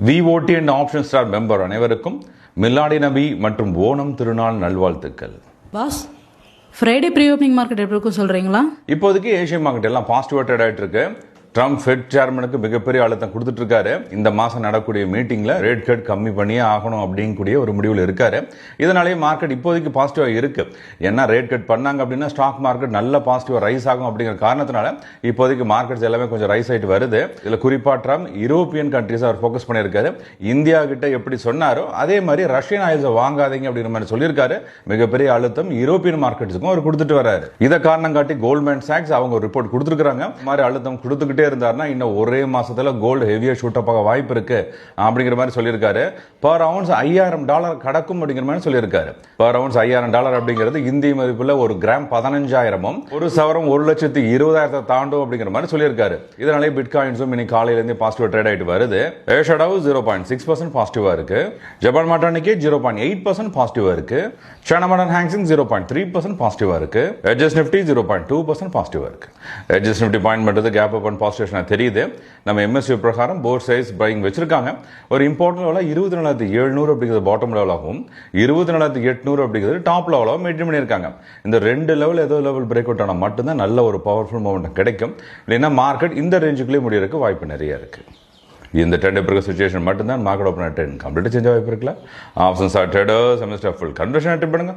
VOT and option star member அனைவருக்கும் மிலாடி நபி மற்றும் ஓணம் திருநாள் நல்வாழ்த்துக்கள். Boss, friday pre opening market எப்படி இருக்கும் சொல்றீங்களா? இப்போதைக்கு ஏஷியன் மார்க்கெட் எல்லாம் பாசிட்டிவா ட்ரேட் ஆயிட்டு இருக்கு. ட்ரம்ப் ஃபெட் சேர்மனுக்கு மிகப்பெரிய அழுத்தம் கொடுத்துட்டு இருக்காரு. இந்த மாசம் நடக்கூடிய மீட்டிங்ல ரேட் கட் கம்மி பண்ணியே ஆகணும் அப்படிங்கக்கூடிய ஒரு முடிவில் இருக்காரு. இதனாலேயே மார்க்கெட் இப்போதைக்கு பாசிட்டிவா இருக்கு. ஏன்னா ரேட் கட் பண்ணாங்க அப்படின்னா ஸ்டாக் மார்க்கெட் நல்ல பாசிட்டிவா ரைஸ் ஆகும் அப்படிங்கிற காரணத்தினால இப்போதைக்கு மார்க்கெட்ஸ் எல்லாமே கொஞ்சம் ரைஸ் ஆயிட்டு வருது. இதுல குறிப்பா ட்ரம்ப் யூரோப்பியன் கண்ட்ரிஸ் அவர் ஃபோக்கஸ் பண்ணியிருக்காரு. இந்தியா கிட்ட எப்படி சொன்னாரோ அதே மாதிரி ரஷ்யன் ஆயில்ஸ் வாங்காதீங்க அப்படிங்கிற மாதிரி சொல்லியிருக்காரு. மிகப்பெரிய அழுத்தம் யூரோப்பியன் மார்க்கெட்ஸுக்கும் அவர் கொடுத்துட்டு வராரு. இதை காரணம் காட்டி கோல்ட்மேன் சாக்ஸ் அவங்க ஒரு ரிப்போர்ட் கொடுத்துருக்காங்க. மாதிரி அழுத்தம் கொடுத்துக்கிட்டே இருந்தாருன்னா இன்னும் ஒரே மாசத்துல கோல்டு ஹெவியா ஷூட் அப் ஆக வாய்ப்பு இருக்கு அப்படிங்கிற மாதிரி சொல்லியிருக்காரு. பர் அவுன்ஸ் $5000 கடக்கும் அப்படிங்கிற மாதிரி சொல்லியிருக்காரு. பர் அவுன்ஸ் $5000 அப்படிங்கிறது இந்திய மதிப்புல ஒரு கிராம் 15,000 ஒரு சவரம் 1,20,000 தாண்டும் அப்படிங்கிற மாதிரி சொல்லியிருக்காரு. இதனாலே பிட்காயின்ஸும் இன்னைக்கு காலையில இருந்து பாசிட்டிவ் ட்ரேட் ஆயிட்டு வருது. ஏஷியாடாவும் 0.6% பாசிட்டிவா இருக்கு. ஜப்பான் மாட்டானிக்கே 0.8% பாசிட்டிவா இருக்கு. சைனா மாடன் ஹாங்ஸிங் 0.3% பாசிட்டிவா இருக்கு. எட்ஜஸ் நிஃப்டி 0.2% பாசிட்டிவா இருக்கு. எட்ஜஸ் நிஃப்டி பாயிண்ட் பண்றது கேப் அப் அண்ட் பாசிட்டிவ் தெரியுது. நம்ம MSCI பிரகாரம் போர்ட் சைஸ் பையிங் வச்சிருக்காங்க. ஒரு இம்பார்ட்டன்ட் லெவல் 24,700 அப்படிங்கிறது பாட்டம் லெவலாகவும் 24,800 அப்படிங்கிறது டாப் லெவலாகவும் மெயின்டைன் பண்ணியிருக்காங்க. இந்த ரெண்டு லெவல் ஏதோ லெவல் பிரேக் அவுட் ஆனால் மட்டும்தான் நல்ல ஒரு பவர்ஃபுல் மூமெண்ட் கிடைக்கும். இல்லைன்னா மார்க்கெட் இந்த ரேஞ்சுக்குள்ளே முடியறதுக்கு வாய்ப்பு நிறைய இருக்கு. இந்த ட்ரெண்ட் இருக்கிற சுச்சுவேஷன் மட்டும்தான் market open trend complete change வாய்ப்பு இருக்குல்ல. Options are traders semester full conversion பண்ணுங்க.